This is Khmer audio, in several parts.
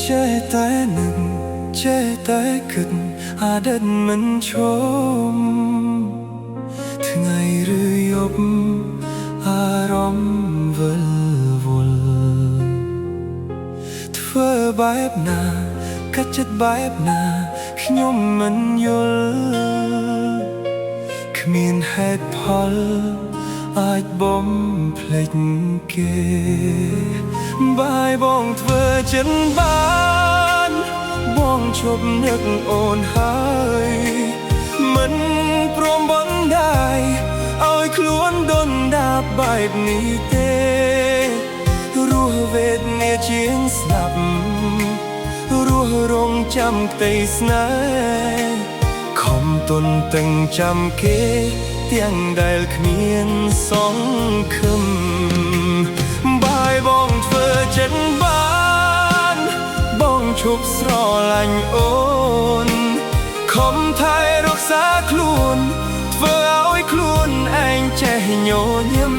ចេះតែនឹកចេះតែគិតអតីតមិនឈប់ថ្ងៃឬយប់អារម្មណ៍វិលវល់ធ្វើបែបណាកាត់ចិត្តបែបណាខ្ញុំមិនយល់គ្មានហេតុផលអាចបំភ្លេចគេបាយបងធ្វើចិនបានបងឈប់នឹកអូនហើយមិនព្រមបណ្ដាយឲ្យខ្លួនដុនដាបបែបនេះទេរស់វេទនាជាងស្លាប់រស់រងចាំក្តីស្នេហ៍ខំទុនតឹងចាំគេទាំងដែលគ្មានសង្ឃឹមបាយបងធ្វើចិត្តបានបងឈប់ស្រឡាញ់អូនខំថែរក្សាខ្លួនធ្វើឲ្យខ្លួនឯងចេះញញឹម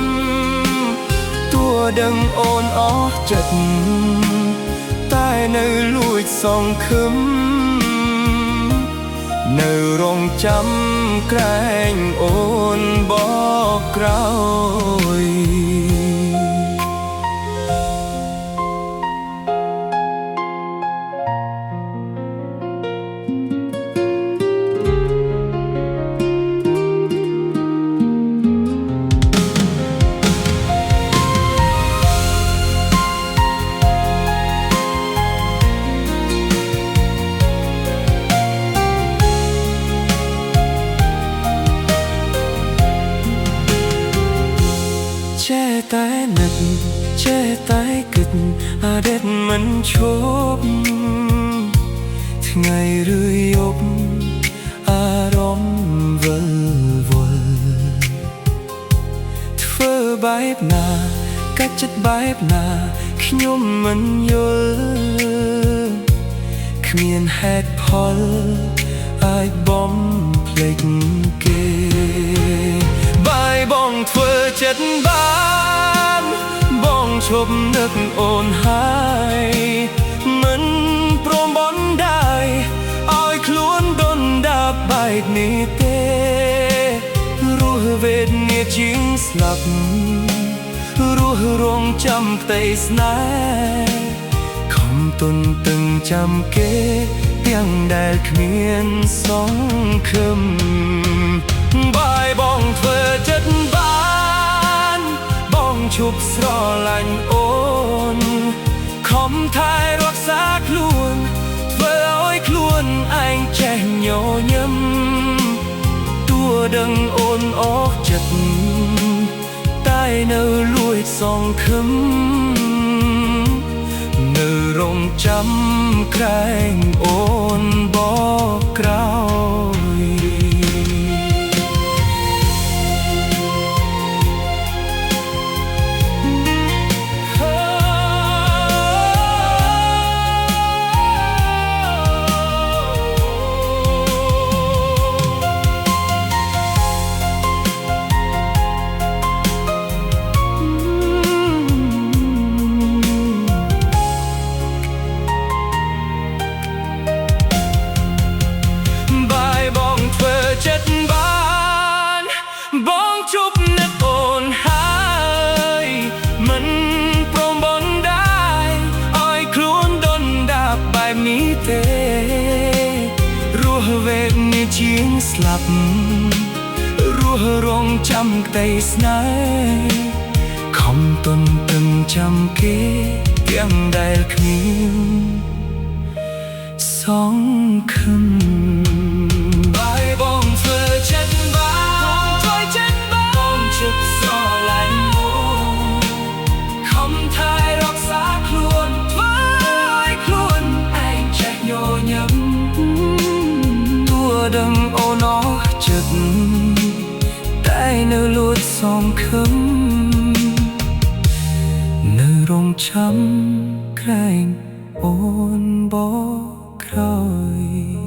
ទោះដឹងអូនអស់ចិត្តតែនៅលួចសង្ឃឹមនៅរងចាំក្រែងអូនបកក្រោយចេះតែនឹកចេះតែគិតអតីតមិនឈប់ថ្ងៃឬយប់អារម្មណ៍វិលវល់ធ្វើបែបណាកាត់ចិត្តបែបណាខ្ញុំមិនយល់គ្មានហេតុផលអាចបំភ្លេចគេបាយបងធ្វើចិត្តបានបងឈប់នឹកអូនហើយមិនព្រមបណ្ដាយឲ្យខ្លួនដុនដាបបែបនេះទេរស់វេទនាជាងស្លាប់រស់រងចាំក្តីស្នេហ៍ខំទុនតឹងចាំគេទាំងដែលគ្មានសង្ឃឹមបាយបងធ្វើចិត្តបានបងឈប់ស្រឡាញ់អូនខំថែរក្សាខ្លួនធ្វើឲ្យខ្លួនឯងចេះញញឹមទោះដឹងអូនអស់ចិត្តតែនៅលួចសង្ឃឹមនៅរងចាំក្រែងអូនបកក្រោយចិត្តបានបងជប់នឹកអូនហើយមិនព្រមបណ្ដាយឲ្យខ្លួនដុនដាបបែបនេះទេរស់វេទនាជាងស្លាប់រស់រងចាំក្តីស្នេហ៍ខំទុនតឹងចាំគេទាំងដែលគ្មានសង្ឃឹមបងធ្វើចិត្តបានបងជួយចិត្តបានបងជិតស្រឡាញ់អូនខំថែរក្សាខ្លួនធ្វើឲ្យខ្លួនឯងចេះញញឹម nơi lút xóm khấm nơi rong chăm cánh ôn bó khơi